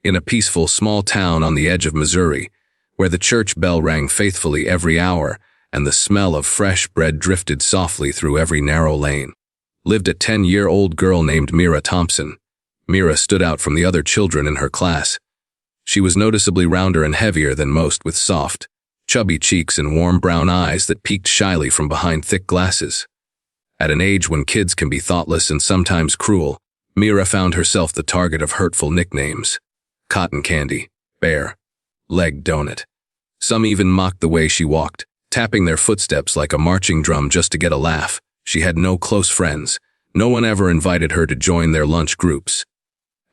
in a peaceful small town on the edge of Missouri, where the church bell rang faithfully every hour and the smell of fresh bread drifted softly through every narrow lane, lived a 10-year-old girl named Mira Thompson. Mira stood out from the other children in her class. She was noticeably rounder and heavier than most, with soft, chubby cheeks and warm brown eyes that peeked shyly from behind thick glasses. At an age when kids can be thoughtless and sometimes cruel, Mira found herself the target of hurtful nicknames: Cotton Candy, Bear, Leg Donut. Some even mocked the way she walked, tapping their footsteps like a marching drum just to get a laugh. She had no close friends. No one ever invited her to join their lunch groups.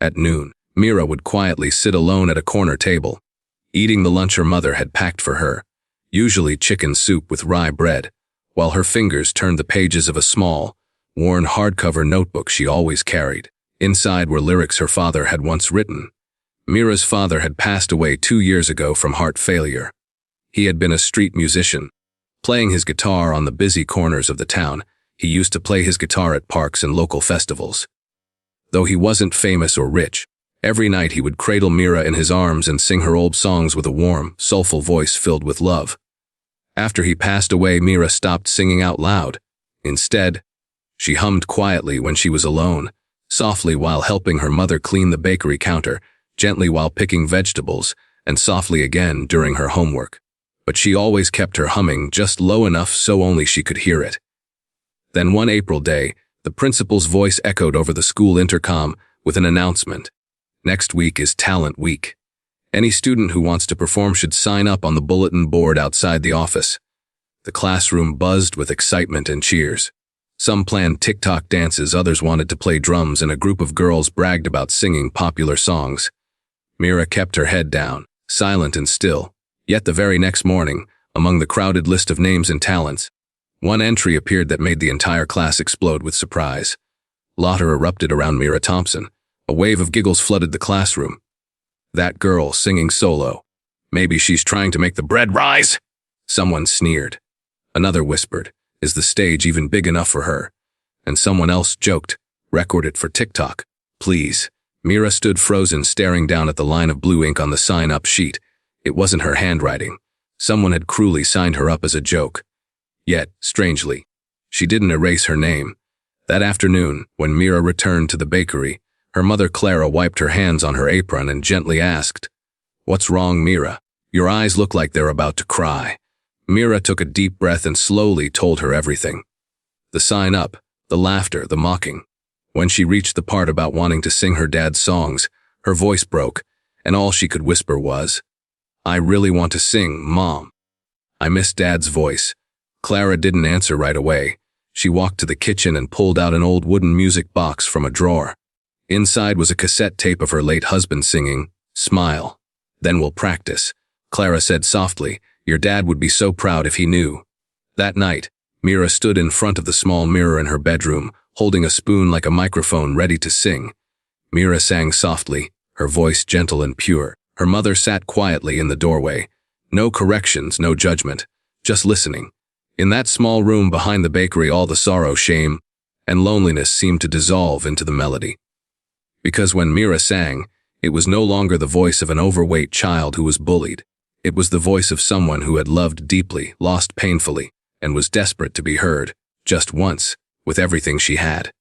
At noon, Mira would quietly sit alone at a corner table, eating the lunch her mother had packed for her, usually chicken soup with rye bread, while her fingers turned the pages of a small, worn hardcover notebook she always carried. Inside were lyrics her father had once written. Mira's father had passed away 2 years ago from heart failure. He had been a street musician, playing his guitar on the busy corners of the town. He used to play his guitar at parks and local festivals. Though he wasn't famous or rich, every night he would cradle Mira in his arms and sing her old songs with a warm, soulful voice filled with love. After he passed away, Mira stopped singing out loud. Instead, she hummed quietly when she was alone, softly while helping her mother clean the bakery counter, gently while picking vegetables, and softly again during her homework. But she always kept her humming just low enough so only she could hear it. Then one April day, the principal's voice echoed over the school intercom with an announcement. Next week is Talent Week. Any student who wants to perform should sign up on the bulletin board outside the office. The classroom buzzed with excitement and cheers. Some planned TikTok dances, others wanted to play drums, and a group of girls bragged about singing popular songs. Mira kept her head down, silent and still. Yet the very next morning, among the crowded list of names and talents, one entry appeared that made the entire class explode with surprise. Laughter erupted around Mira Thompson. A wave of giggles flooded the classroom. That girl singing solo. Maybe she's trying to make the bread rise? Someone sneered. Another whispered, is the stage even big enough for her? And someone else joked, record it for TikTok, please. Mira stood frozen, staring down at the line of blue ink on the sign-up sheet. It wasn't her handwriting. Someone had cruelly signed her up as a joke. Yet, strangely, she didn't erase her name. That afternoon, when Mira returned to the bakery, her mother Clara wiped her hands on her apron and gently asked, "What's wrong, Mira? Your eyes look like they're about to cry." Mira took a deep breath and slowly told her everything. The sign-up, the laughter, the mocking. When she reached the part about wanting to sing her dad's songs, her voice broke, and all she could whisper was, "I really want to sing, Mom." "I miss Dad's voice." Clara didn't answer right away. She walked to the kitchen and pulled out an old wooden music box from a drawer. Inside was a cassette tape of her late husband singing, "Smile. Then we'll practice." Clara said softly, "Your dad would be so proud if he knew." That night, Mira stood in front of the small mirror in her bedroom, holding a spoon like a microphone ready to sing. Mira sang softly, her voice gentle and pure. Her mother sat quietly in the doorway. No corrections, no judgment, just listening. In that small room behind the bakery, all the sorrow, shame, and loneliness seemed to dissolve into the melody. Because when Mira sang, it was no longer the voice of an overweight child who was bullied. It was the voice of someone who had loved deeply, lost painfully, and was desperate to be heard, just once, with everything she had.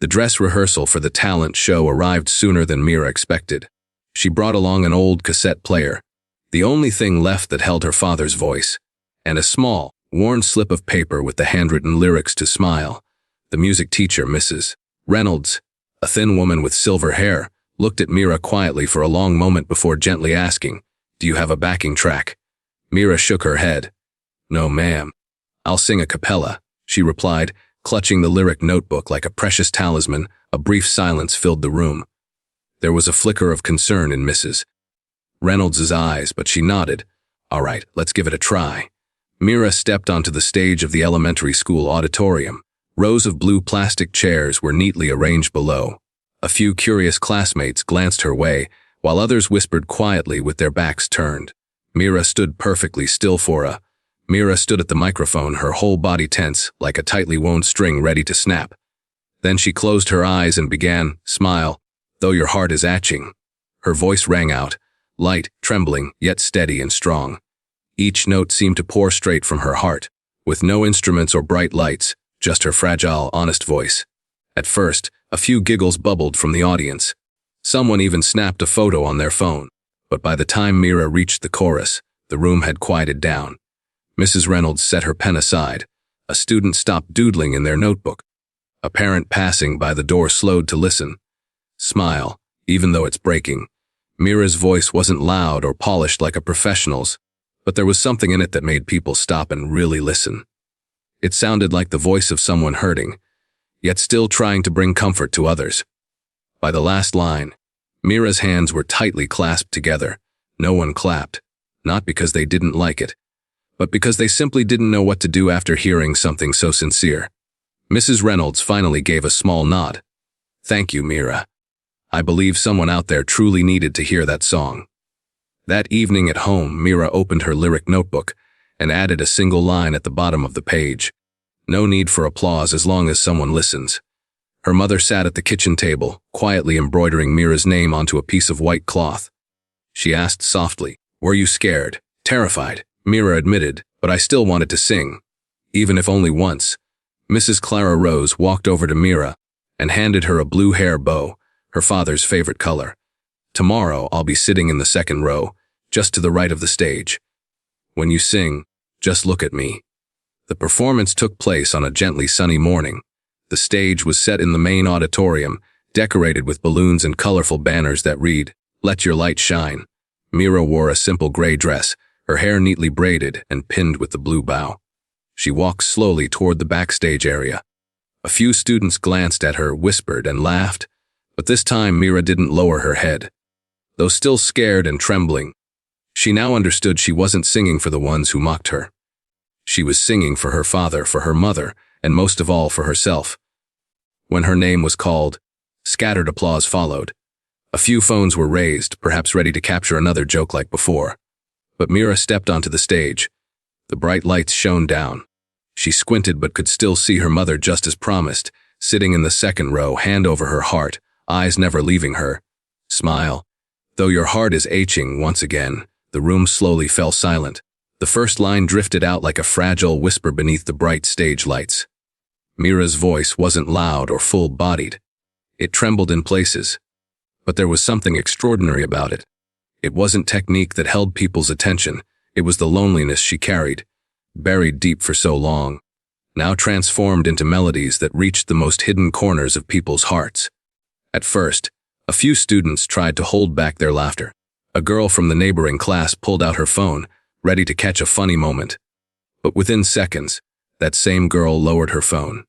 The dress rehearsal for the talent show arrived sooner than Mira expected. She brought along an old cassette player, the only thing left that held her father's voice, and a small, worn slip of paper with the handwritten lyrics to Smile. The music teacher, Mrs. Reynolds, a thin woman with silver hair, looked at Mira quietly for a long moment before gently asking, "Do you have a backing track?" Mira shook her head. "No, ma'am. I'll sing a cappella," she replied, clutching the lyric notebook like a precious talisman. A brief silence filled the room. There was a flicker of concern in Mrs. Reynolds' eyes, but she nodded. "All right, let's give it a try." Mira stepped onto the stage of the elementary school auditorium. Rows of blue plastic chairs were neatly arranged below. A few curious classmates glanced her way, while others whispered quietly with their backs turned. Mira stood perfectly still Mira stood at the microphone, her whole body tense, like a tightly wound string ready to snap. Then she closed her eyes and began, "Smile, though your heart is aching." Her voice rang out, light, trembling, yet steady and strong. Each note seemed to pour straight from her heart, with no instruments or bright lights, just her fragile, honest voice. At first, a few giggles bubbled from the audience. Someone even snapped a photo on their phone. But by the time Mira reached the chorus, the room had quieted down. Mrs. Reynolds set her pen aside. A student stopped doodling in their notebook. A parent passing by the door slowed to listen. Smile, even though it's breaking. Mira's voice wasn't loud or polished like a professional's, but there was something in it that made people stop and really listen. It sounded like the voice of someone hurting, yet still trying to bring comfort to others. By the last line, Mira's hands were tightly clasped together. No one clapped, not because they didn't like it, but because they simply didn't know what to do after hearing something so sincere. Mrs. Reynolds finally gave a small nod. "Thank you, Mira. I believe someone out there truly needed to hear that song." That evening at home, Mira opened her lyric notebook and added a single line at the bottom of the page. No need for applause as long as someone listens. Her mother sat at the kitchen table, quietly embroidering Mira's name onto a piece of white cloth. She asked softly, "Were you scared? Terrified?" Mira admitted, "But I still wanted to sing, even if only once." Mrs. Clara Rose walked over to Mira and handed her a blue hair bow, her father's favorite color. "Tomorrow I'll be sitting in the second row, just to the right of the stage. When you sing, just look at me." The performance took place on a gently sunny morning. The stage was set in the main auditorium, decorated with balloons and colorful banners that read, "Let your light shine." Mira wore a simple gray dress, her hair neatly braided and pinned with the blue bow. She walked slowly toward the backstage area. A few students glanced at her, whispered, and laughed, but this time Mira didn't lower her head. Though still scared and trembling, she now understood she wasn't singing for the ones who mocked her. She was singing for her father, for her mother, and most of all for herself. When her name was called, scattered applause followed. A few phones were raised, perhaps ready to capture another joke like before. But Mira stepped onto the stage. The bright lights shone down. She squinted but could still see her mother just as promised, sitting in the second row, hand over her heart, eyes never leaving her. "Smile. Though your heart is aching once again." The room slowly fell silent. The first line drifted out like a fragile whisper beneath the bright stage lights. Mira's voice wasn't loud or full-bodied. It trembled in places. But there was something extraordinary about it. It wasn't technique that held people's attention. It was the loneliness she carried, buried deep for so long, now transformed into melodies that reached the most hidden corners of people's hearts. At first, a few students tried to hold back their laughter. A girl from the neighboring class pulled out her phone, ready to catch a funny moment. But within seconds, that same girl lowered her phone.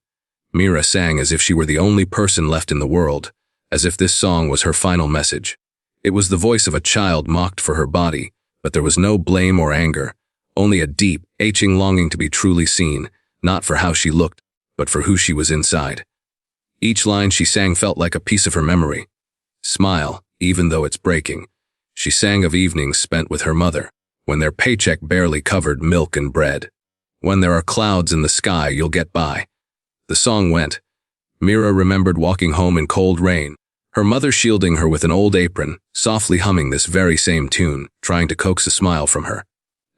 Mira sang as if she were the only person left in the world, as if this song was her final message. It was the voice of a child mocked for her body, but there was no blame or anger, only a deep, aching longing to be truly seen, not for how she looked, but for who she was inside. Each line she sang felt like a piece of her memory. "Smile, even though it's breaking." She sang of evenings spent with her mother, when their paycheck barely covered milk and bread. "When there are clouds in the sky, you'll get by." The song went. Mira remembered walking home in cold rain, her mother shielding her with an old apron, softly humming this very same tune, trying to coax a smile from her.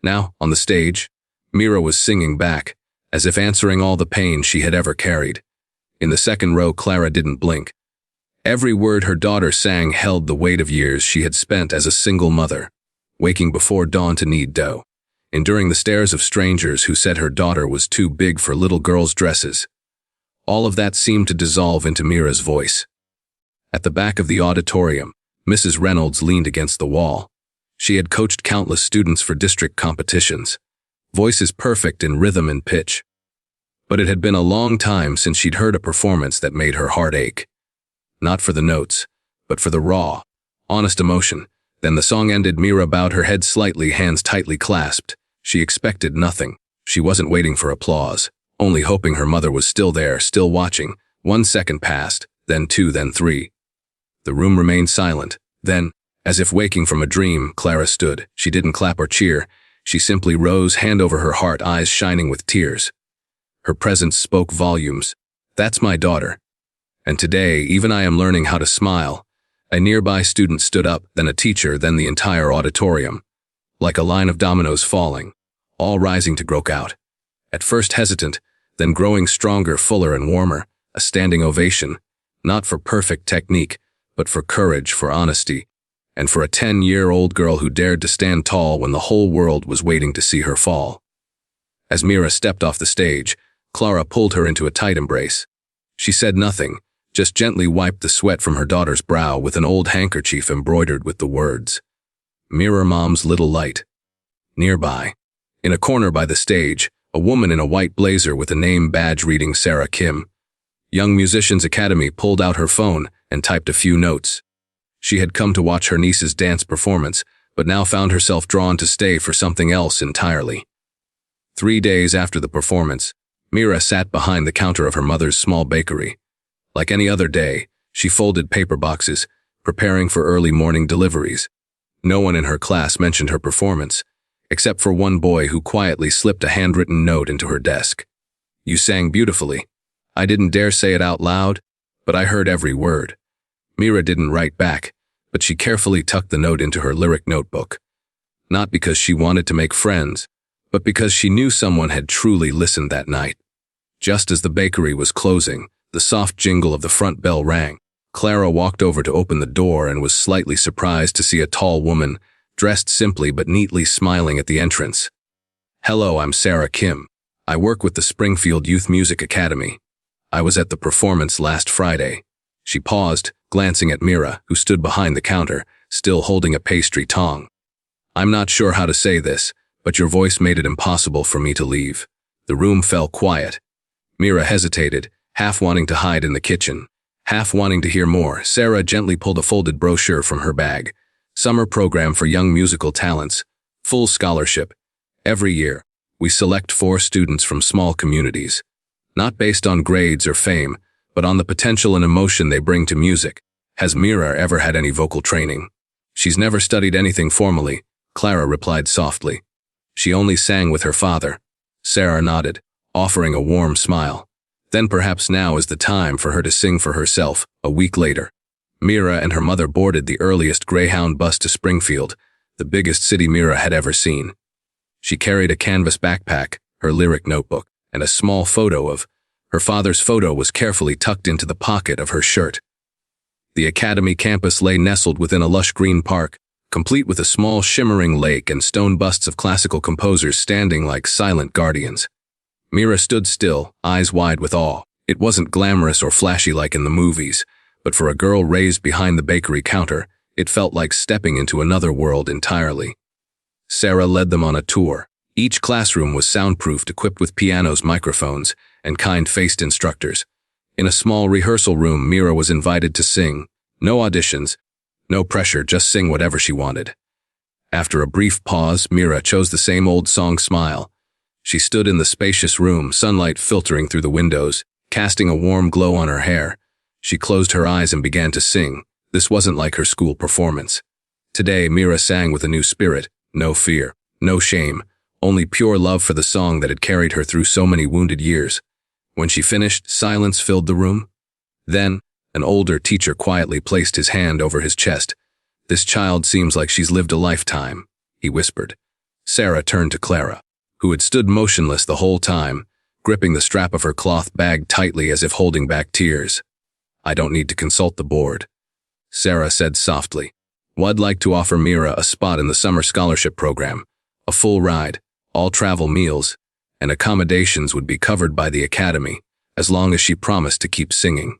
Now, on the stage, Mira was singing back, as if answering all the pain she had ever carried. In the second row, Clara didn't blink. Every word her daughter sang held the weight of years she had spent as a single mother, waking before dawn to knead dough, enduring the stares of strangers who said her daughter was too big for little girls' dresses. All of that seemed to dissolve into Mira's voice. At the back of the auditorium, Mrs. Reynolds leaned against the wall. She had coached countless students for district competitions, voices perfect in rhythm and pitch. But it had been a long time since she'd heard a performance that made her heart ache. Not for the notes, but for the raw, honest emotion. Then the song ended. Mira bowed her head slightly, hands tightly clasped. She expected nothing. She wasn't waiting for applause, only hoping her mother was still there, still watching. 1 second passed, then 2, then 3. The room remained silent. Then, as if waking from a dream, Clara stood. She didn't clap or cheer. She simply rose, hand over her heart, eyes shining with tears. Her presence spoke volumes. "That's my daughter. And today, even I am learning how to smile, A nearby student stood up, then a teacher, then the entire auditorium. Like a line of dominoes falling, all rising to croak out. At first hesitant, then growing stronger, fuller, and warmer, a standing ovation, not for perfect technique, but for courage, for honesty, and for a 10-year-old girl who dared to stand tall when the whole world was waiting to see her fall. As Mira stepped off the stage, Clara pulled her into a tight embrace. She said nothing, just gently wiped the sweat from her daughter's brow with an old handkerchief embroidered with the words, "Mira Mom's Little Light." Nearby, in a corner by the stage, a woman in a white blazer with a name badge reading Sarah Kim. Young Musicians Academy pulled out her phone and typed a few notes. She had come to watch her niece's dance performance, but now found herself drawn to stay for something else entirely. 3 days after the performance, Mira sat behind the counter of her mother's small bakery. Like any other day, she folded paper boxes, preparing for early morning deliveries. No one in her class mentioned her performance, except for one boy who quietly slipped a handwritten note into her desk. "You sang beautifully. I didn't dare say it out loud, but I heard every word." Mira didn't write back, but she carefully tucked the note into her lyric notebook. Not because she wanted to make friends, but because she knew someone had truly listened that night. Just as the bakery was closing, the soft jingle of the front bell rang. Clara walked over to open the door and was slightly surprised to see a tall woman, dressed simply but neatly, smiling at the entrance. "Hello, I'm Sarah Kim. I work with the Springfield Youth Music Academy. I was at the performance last Friday." She paused, glancing at Mira, who stood behind the counter, still holding a pastry tong. "I'm not sure how to say this, but your voice made it impossible for me to leave." The room fell quiet. Mira hesitated, half wanting to hide in the kitchen, half wanting to hear more. Sarah gently pulled a folded brochure from her bag. "Summer program for young musical talents. Full scholarship. Every year, we select 4 students from small communities. Not based on grades or fame, but on the potential and emotion they bring to music." "Has Mira ever had any vocal training?" "She's never studied anything formally," Clara replied softly. "She only sang with her father." Sarah nodded, offering a warm smile. "Then perhaps now is the time for her to sing for herself." A week later, Mira and her mother boarded the earliest Greyhound bus to Springfield, the biggest city Mira had ever seen. She carried a canvas backpack, her lyric notebook, and a small photo of her father's photo was carefully tucked into the pocket of her shirt. The academy campus lay nestled within a lush green park, complete with a small shimmering lake and stone busts of classical composers standing like silent guardians. Mira stood still, eyes wide with awe. It wasn't glamorous or flashy like in the movies, but for a girl raised behind the bakery counter, it felt like stepping into another world entirely. Sarah led them on a tour. Each classroom was soundproofed, equipped with pianos, microphones, and kind-faced instructors. In a small rehearsal room, Mira was invited to sing. No auditions, no pressure, just sing whatever she wanted. After a brief pause, Mira chose the same old song, "Smile." She stood in the spacious room, sunlight filtering through the windows, casting a warm glow on her hair. She closed her eyes and began to sing. This wasn't like her school performance. Today, Mira sang with a new spirit, no fear, no shame, only pure love for the song that had carried her through so many wounded years. When she finished, silence filled the room. Then, an older teacher quietly placed his hand over his chest. "This child seems like she's lived a lifetime," he whispered. Sarah turned to Clara, who had stood motionless the whole time, gripping the strap of her cloth bag tightly as if holding back tears. "I don't need to consult the board," Sarah said softly. "I'd like to offer Mira a spot in the summer scholarship program, a full ride, all travel, meals, and accommodations would be covered by the academy, as long as she promised to keep singing."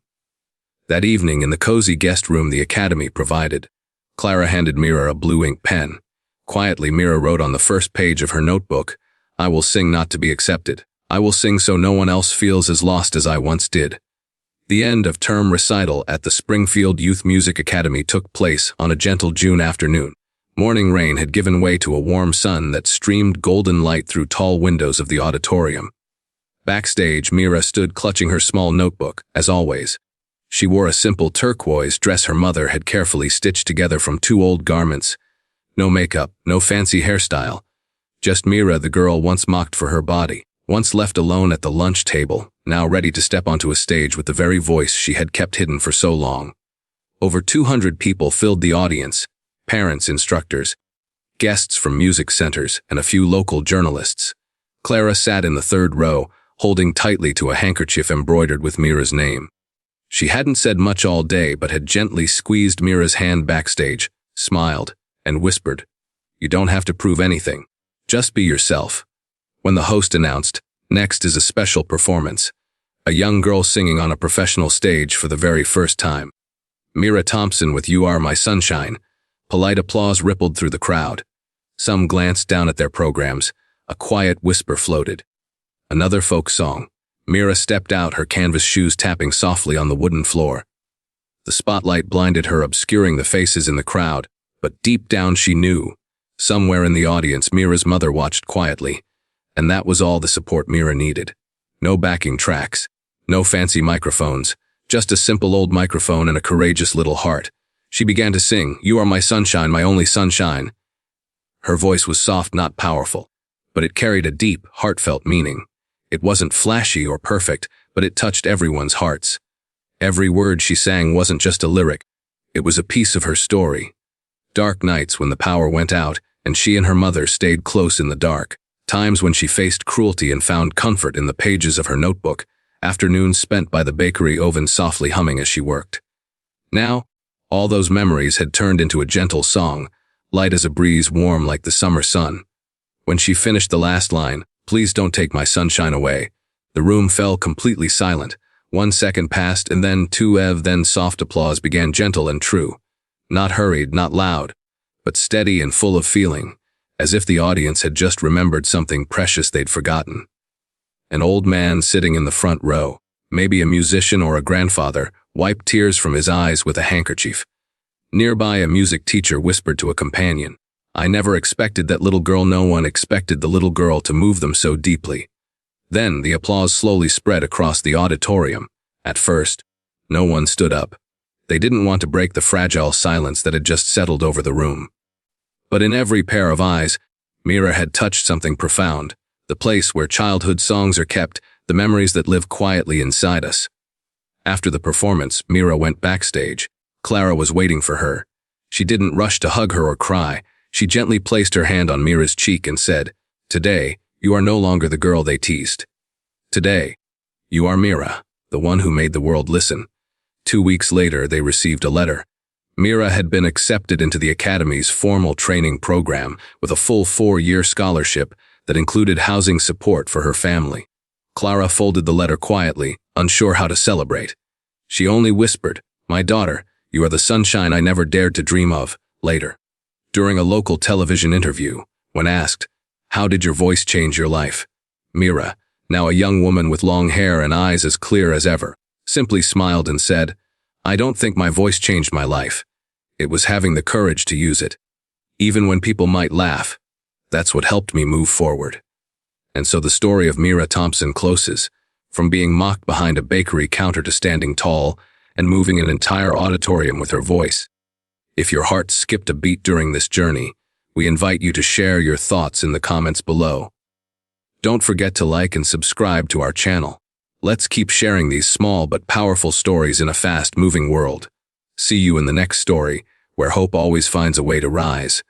That evening, in the cozy guest room the academy provided, Clara handed Mira a blue ink pen. Quietly, Mira wrote on the first page of her notebook, "I will sing not to be accepted. I will sing so no one else feels as lost as I once did." The end of term recital at the Springfield Youth Music Academy took place on a gentle June afternoon. Morning rain had given way to a warm sun that streamed golden light through tall windows of the auditorium. Backstage, Mira stood clutching her small notebook, as always. She wore a simple turquoise dress her mother had carefully stitched together from 2 old garments. No makeup, no fancy hairstyle. Just Mira, the girl once mocked for her body, once left alone at the lunch table, now ready to step onto a stage with the very voice she had kept hidden for so long. Over 200 people filled the audience, parents, instructors, guests from music centers, and a few local journalists. Clara sat in the third row, holding tightly to a handkerchief embroidered with Mira's name. She hadn't said much all day but had gently squeezed Mira's hand backstage, smiled, and whispered, "You don't have to prove anything. Just be yourself." When the host announced, "Next is a special performance," a young girl singing on a professional stage for the very first time. Mira Thompson with "You Are My Sunshine." Polite applause rippled through the crowd. Some glanced down at their programs. A quiet whisper floated. Another folk song. Mira stepped out, her canvas shoes tapping softly on the wooden floor. The spotlight blinded her, obscuring the faces in the crowd, but deep down she knew. Somewhere in the audience, Mira's mother watched quietly, and that was all the support Mira needed. No backing tracks, no fancy microphones, just a simple old microphone and a courageous little heart. She began to sing, "You are my sunshine, my only sunshine." Her voice was soft, not powerful, but it carried a deep, heartfelt meaning. It wasn't flashy or perfect, but it touched everyone's hearts. Every word she sang wasn't just a lyric, it was a piece of her story. Dark nights when the power went out and she and her mother stayed close in the dark. Times when she faced cruelty and found comfort in the pages of her notebook. Afternoons spent by the bakery oven softly humming as she worked. Now, all those memories had turned into a gentle song, light as a breeze, warm like the summer sun. When she finished the last line, "Please don't take my sunshine away," the room fell completely silent. 1 second passed and then then soft applause began, gentle and true. Not hurried, not loud, but steady and full of feeling, as if the audience had just remembered something precious they'd forgotten. An old man sitting in the front row, maybe a musician or a grandfather, wiped tears from his eyes with a handkerchief. Nearby, a music teacher whispered to a companion, "I never expected that little girl." No one expected the little girl to move them so deeply. Then the applause slowly spread across the auditorium. At first, no one stood up. They didn't want to break the fragile silence that had just settled over the room. But in every pair of eyes, Mira had touched something profound, the place where childhood songs are kept, the memories that live quietly inside us. After the performance, Mira went backstage. Clara was waiting for her. She didn't rush to hug her or cry. She gently placed her hand on Mira's cheek and said, "Today, you are no longer the girl they teased. Today, you are Mira, the one who made the world listen." 2 weeks later, they received a letter. Mira had been accepted into the Academy's formal training program with a full 4-year scholarship that included housing support for her family. Clara folded the letter quietly, unsure how to celebrate. She only whispered, "My daughter, you are the sunshine I never dared to dream of." Later, during a local television interview, when asked, "How did your voice change your life?" Mira, now a young woman with long hair and eyes as clear as ever, simply smiled and said, "I don't think my voice changed my life. It was having the courage to use it. Even when people might laugh, that's what helped me move forward." And so the story of Mira Thompson closes, from being mocked behind a bakery counter to standing tall and moving an entire auditorium with her voice. If your heart skipped a beat during this journey, we invite you to share your thoughts in the comments below. Don't forget to like and subscribe to our channel. Let's keep sharing these small but powerful stories in a fast-moving world. See you in the next story, where hope always finds a way to rise.